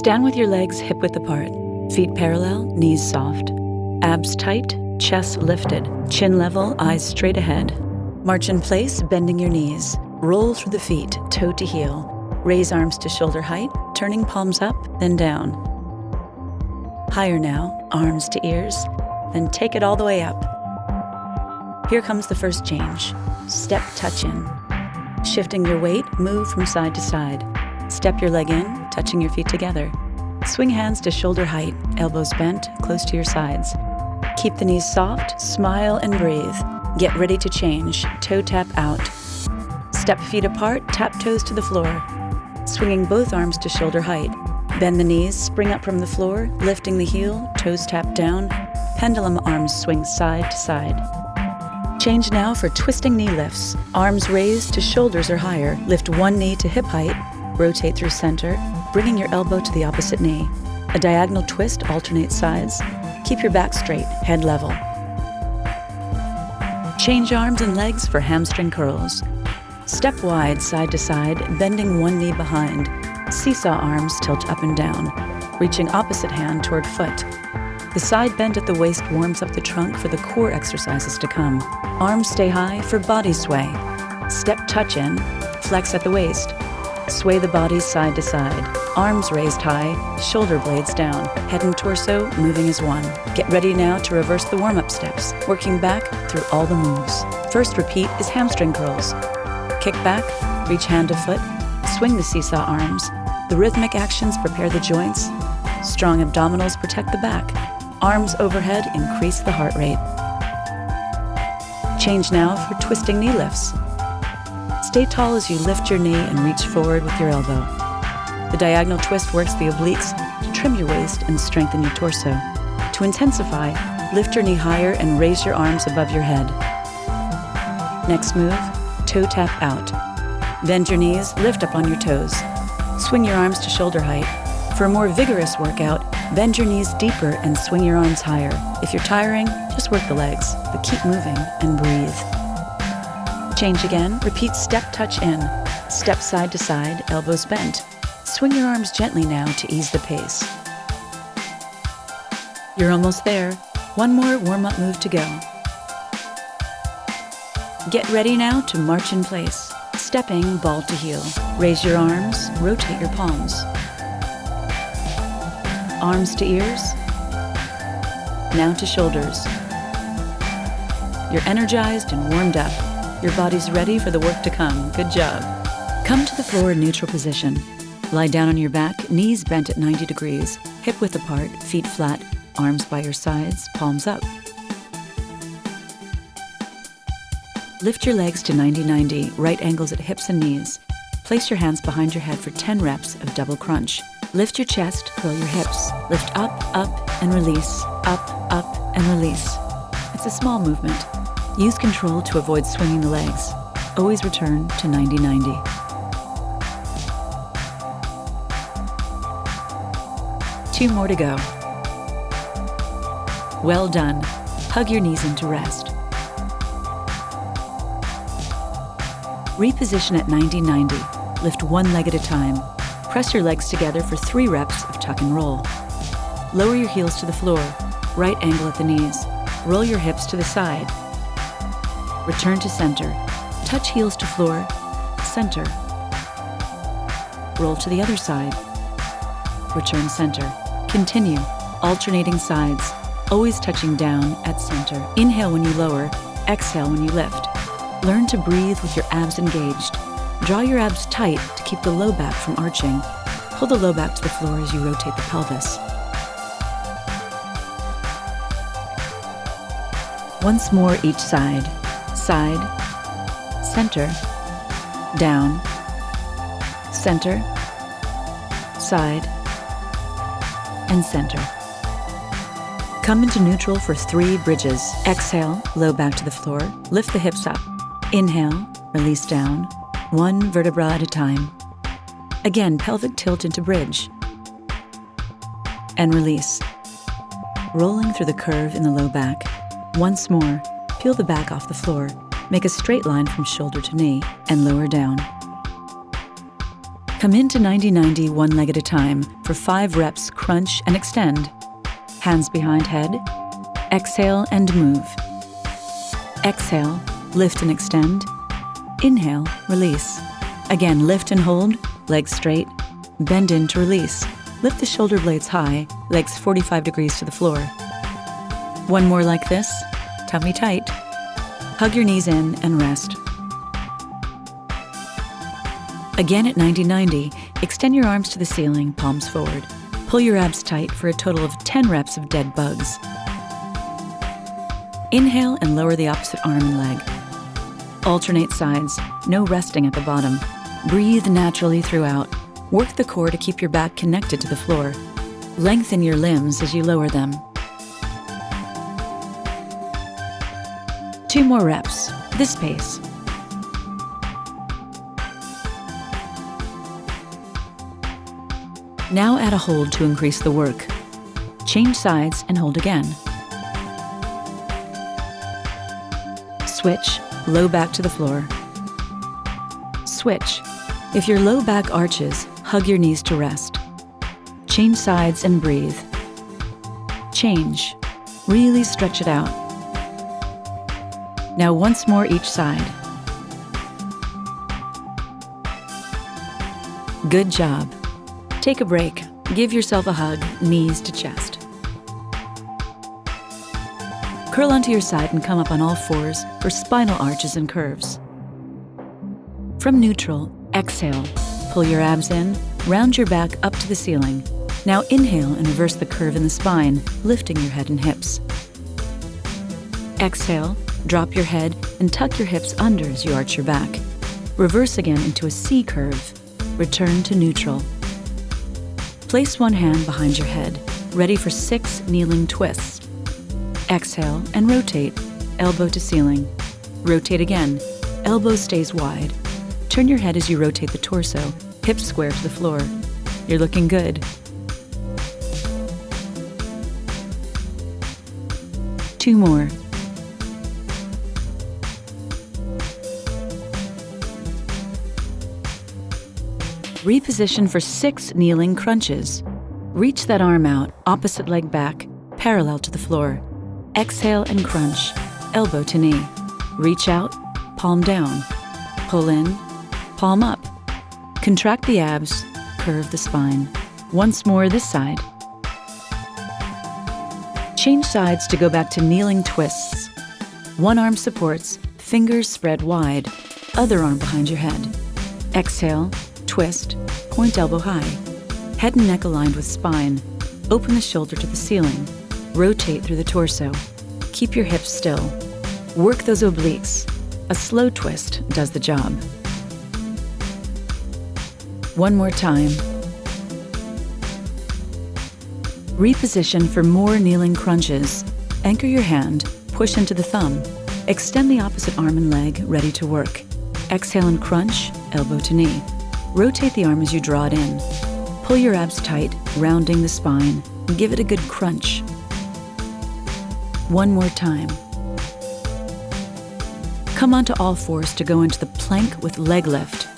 Stand with your legs hip-width apart, feet parallel, knees soft. Abs tight, chest lifted, chin level, eyes straight ahead. March in place, bending your knees. Roll through the feet, toe to heel. Raise arms to shoulder height, turning palms up, then down. Higher now, arms to ears, then take it all the way up. Here comes the first change. Step touch in. Shifting your weight, move from side to side. Step your leg in, touching your feet together. Swing hands to shoulder height, elbows bent, close to your sides. Keep the knees soft, smile and breathe. Get ready to change, toe tap out. Step feet apart, tap toes to the floor. Swinging both arms to shoulder height. Bend the knees, spring up from the floor, lifting the heel, toes tap down. Pendulum arms swing side to side. Change now for twisting knee lifts. Arms raised to shoulders or higher. Lift one knee to hip height. Rotate through center, bringing your elbow to the opposite knee. A diagonal twist alternates sides. Keep your back straight, head level. Change arms and legs for hamstring curls. Step wide side to side, bending one knee behind. Seesaw arms tilt up and down, reaching opposite hand toward foot. The side bend at the waist warms up the trunk for the core exercises to come. Arms stay high for body sway. Step touch in, flex at the waist. Sway the body side to side. Arms raised high, shoulder blades down. Head and torso moving as one. Get ready now to reverse the warm-up steps, working back through all the moves. First repeat is hamstring curls. Kick back, reach hand to foot, swing the seesaw arms. The rhythmic actions prepare the joints. Strong abdominals protect the back. Arms overhead increase the heart rate. Change now for twisting knee lifts. Stay tall as you lift your knee and reach forward with your elbow. The diagonal twist works the obliques to trim your waist and strengthen your torso. To intensify, lift your knee higher and raise your arms above your head. Next move, toe tap out. Bend your knees, lift up on your toes. Swing your arms to shoulder height. For a more vigorous workout, bend your knees deeper and swing your arms higher. If you're tiring, just work the legs, but keep moving and breathe. Change again, repeat step touch in. Step side to side, elbows bent. Swing your arms gently now to ease the pace. You're almost there. One more warm-up move to go. Get ready now to march in place. Stepping ball to heel. Raise your arms, rotate your palms. Arms to ears. Now to shoulders. You're energized and warmed up. Your body's ready for the work to come. Good job. Come to the floor in neutral position. Lie down on your back, knees bent at 90 degrees, hip width apart, feet flat, arms by your sides, palms up. Lift your legs to 90-90, right angles at hips and knees. Place your hands behind your head for 10 reps of double crunch. Lift your chest, curl your hips. Lift up, and release. Up, and release. It's a small movement. Use control to avoid swinging the legs. Always return to 90-90. Two more to go. Well done. Hug your knees into rest. Reposition at 90-90. Lift one leg at a time. Press your legs together for 3 reps of tuck and roll. Lower your heels to the floor. Right angle at the knees. Roll your hips to the side. Return to center. Touch heels to floor. Center. Roll to the other side. Return center. Continue, alternating sides, always touching down at center. Inhale when you lower, exhale when you lift. Learn to breathe with your abs engaged. Draw your abs tight to keep the low back from arching. Pull the low back to the floor as you rotate the pelvis. Once more each side. Side, center, down, center, side, and center. Come into neutral for 3 bridges. Exhale, low back to the floor, lift the hips up. Inhale, release down, 1 vertebra at a time. Again, pelvic tilt into bridge. And release. Rolling through the curve in the low back. Once more, peel the back off the floor. Make a straight line from shoulder to knee and lower down. Come into 90-90 one leg at a time for 5 reps, crunch and extend. Hands behind head. Exhale and move. Exhale, lift and extend. Inhale, release. Again, lift and hold, legs straight. Bend in to release. Lift the shoulder blades high, legs 45 degrees to the floor. One more like this, tummy tight. Hug your knees in and rest. Again at 90-90, extend your arms to the ceiling, palms forward. Pull your abs tight for a total of 10 reps of dead bugs. Inhale and lower the opposite arm and leg. Alternate sides, no resting at the bottom. Breathe naturally throughout. Work the core to keep your back connected to the floor. Lengthen your limbs as you lower them. 2 more reps, this pace. Now add a hold to increase the work. Change sides and hold again. Switch, low back to the floor. Switch. If your low back arches, hug your knees to rest. Change sides and breathe. Change. Really stretch it out. Now once more each side. Good job. Take a break. Give yourself a hug, knees to chest. Curl onto your side and come up on all fours for spinal arches and curves. From neutral, exhale. Pull your abs in, round your back up to the ceiling. Now inhale and reverse the curve in the spine, lifting your head and hips. Exhale, drop your head and tuck your hips under as you arch your back. Reverse again into a C curve. Return to neutral. Place one hand behind your head, ready for 6 kneeling twists. Exhale and rotate, elbow to ceiling. Rotate again, elbow stays wide. Turn your head as you rotate the torso, hips square to the floor. You're looking good. 2 more. Reposition for 6 kneeling crunches. Reach that arm out, opposite leg back, parallel to the floor. Exhale and crunch, elbow to knee. Reach out, palm down. Pull in, palm up. Contract the abs, curve the spine. Once more this side. Change sides to go back to kneeling twists. One arm supports, fingers spread wide. Other arm behind your head. Exhale, twist, point elbow high. Head and neck aligned with spine. Open the shoulder to the ceiling. Rotate through the torso. Keep your hips still. Work those obliques. A slow twist does the job. One more time. Reposition for more kneeling crunches. Anchor your hand, push into the thumb. Extend the opposite arm and leg, ready to work. Exhale and crunch, elbow to knee. Rotate the arm as you draw it in. Pull your abs tight, rounding the spine. Give it a good crunch. One more time. Come onto all fours to go into the plank with leg lift.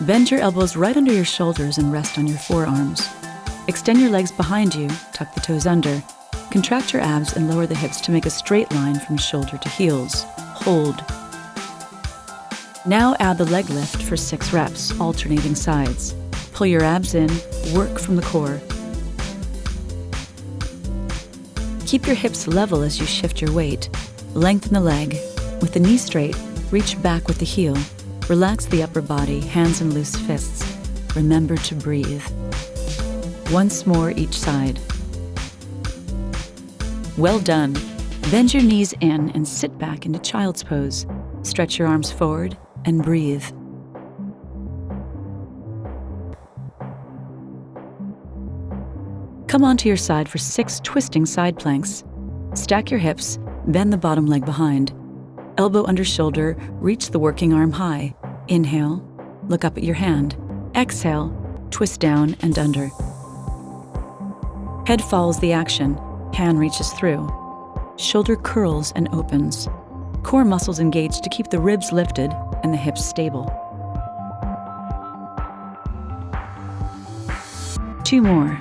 Bend your elbows right under your shoulders and rest on your forearms. Extend your legs behind you, tuck the toes under. Contract your abs and lower the hips to make a straight line from shoulder to heels. Hold. Now add the leg lift for 6 reps, alternating sides. Pull your abs in, work from the core. Keep your hips level as you shift your weight. Lengthen the leg. With the knee straight, reach back with the heel. Relax the upper body, hands in loose fists. Remember to breathe. Once more each side. Well done. Bend your knees in and sit back into child's pose. Stretch your arms forward and breathe. Come onto your side for 6 twisting side planks. Stack your hips, bend the bottom leg behind. Elbow under shoulder, reach the working arm high. Inhale, look up at your hand. Exhale, twist down and under. Head follows the action, hand reaches through. Shoulder curls and opens. Core muscles engaged to keep the ribs lifted and the hips stable. 2 more.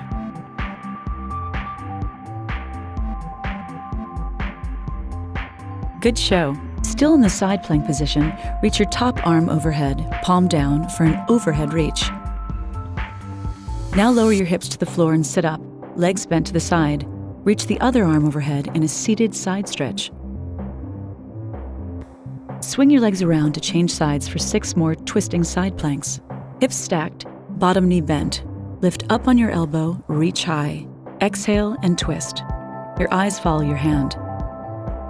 Good show. Still in the side plank position, reach your top arm overhead, palm down for an overhead reach. Now lower your hips to the floor and sit up, legs bent to the side. Reach the other arm overhead in a seated side stretch. Swing your legs around to change sides for 6 more twisting side planks. Hips stacked, bottom knee bent. Lift up on your elbow, reach high. Exhale and twist. Your eyes follow your hand.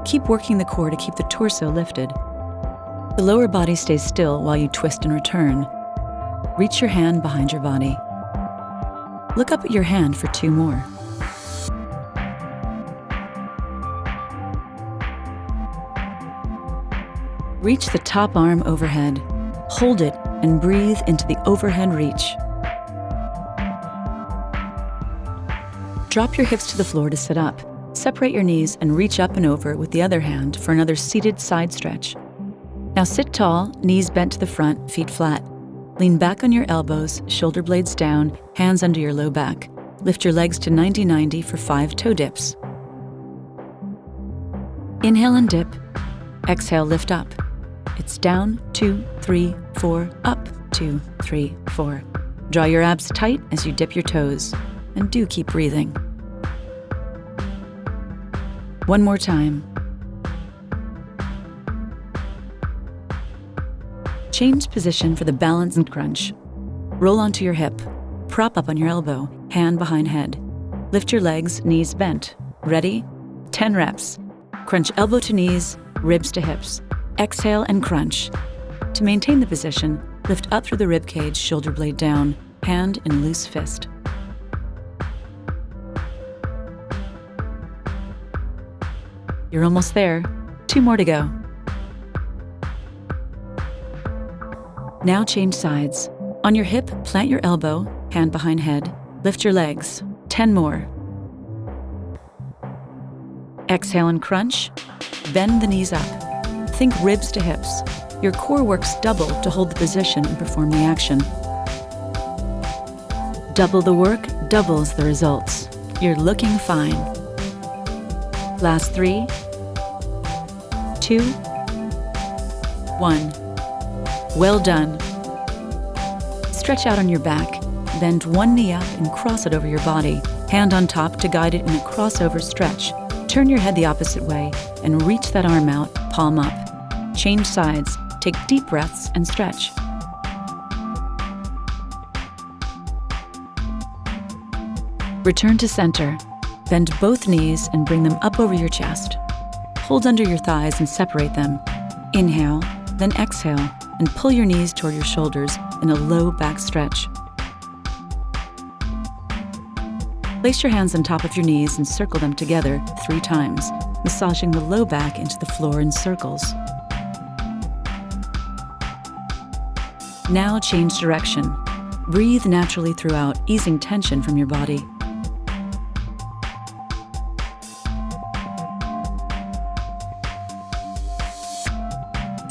Keep working the core to keep the torso lifted. The lower body stays still while you twist and return. Reach your hand behind your body. Look up at your hand for 2 more. Reach the top arm overhead. Hold it and breathe into the overhead reach. Drop your hips to the floor to sit up. Separate your knees and reach up and over with the other hand for another seated side stretch. Now sit tall, knees bent to the front, feet flat. Lean back on your elbows, shoulder blades down, hands under your low back. Lift your legs to 90-90 for 5 toe dips. Inhale and dip. Exhale, lift up. It's down, 2, 3, 4, up, 2, 3, 4. Draw your abs tight as you dip your toes, and do keep breathing. One more time. Change position for the balance and crunch. Roll onto your hip. Prop up on your elbow, hand behind head. Lift your legs, knees bent. Ready? 10 reps. Crunch elbow to knees, ribs to hips. Exhale and crunch. To maintain the position, lift up through the rib cage, shoulder blade down, hand in loose fist. You're almost there. 2 more to go. Now change sides. On your hip, plant your elbow, hand behind head. Lift your legs. 10 more. Exhale and crunch. Bend the knees up. Think ribs to hips. Your core works double to hold the position and perform the action. Double the work, doubles the results. You're looking fine. Last 3, 2, 1. Well done. Stretch out on your back. Bend one knee up and cross it over your body. Hand on top to guide it in a crossover stretch. Turn your head the opposite way and reach that arm out, palm up. Change sides. Take deep breaths and stretch. Return to center. Bend both knees and bring them up over your chest. Hold under your thighs and separate them. Inhale, then exhale, and pull your knees toward your shoulders in a low back stretch. Place your hands on top of your knees and circle them together 3 times, massaging the low back into the floor in circles. Now change direction. Breathe naturally throughout, easing tension from your body.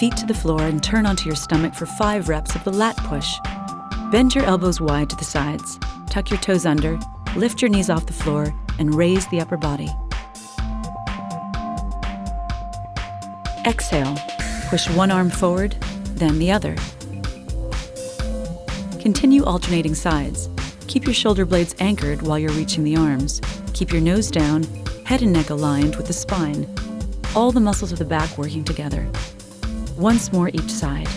Feet to the floor and turn onto your stomach for 5 reps of the lat push. Bend your elbows wide to the sides. Tuck your toes under, lift your knees off the floor, and raise the upper body. Exhale. Push one arm forward, then the other. Continue alternating sides. Keep your shoulder blades anchored while you're reaching the arms. Keep your nose down, head and neck aligned with the spine. All the muscles of the back working together. Once more each side.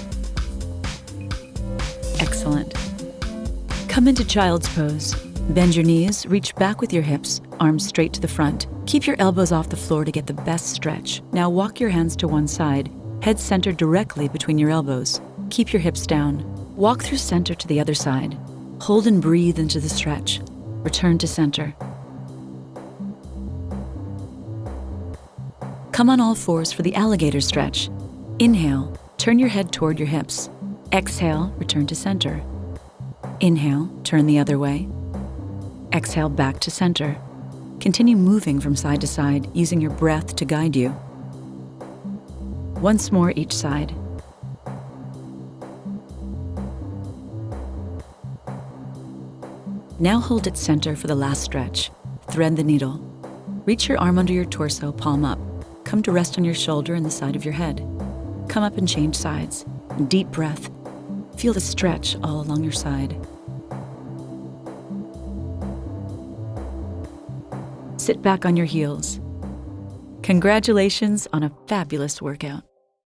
Excellent. Come into child's pose. Bend your knees, reach back with your hips, arms straight to the front. Keep your elbows off the floor to get the best stretch. Now walk your hands to one side, head centered directly between your elbows. Keep your hips down. Walk through center to the other side. Hold and breathe into the stretch. Return to center. Come on all fours for the alligator stretch. Inhale, turn your head toward your hips. Exhale, return to center. Inhale, turn the other way. Exhale, back to center. Continue moving from side to side, using your breath to guide you. Once more each side. Now hold at center for the last stretch. Thread the needle. Reach your arm under your torso, palm up. Come to rest on your shoulder and the side of your head. Come up and change sides. Deep breath. Feel the stretch all along your side. Sit back on your heels. Congratulations on a fabulous workout.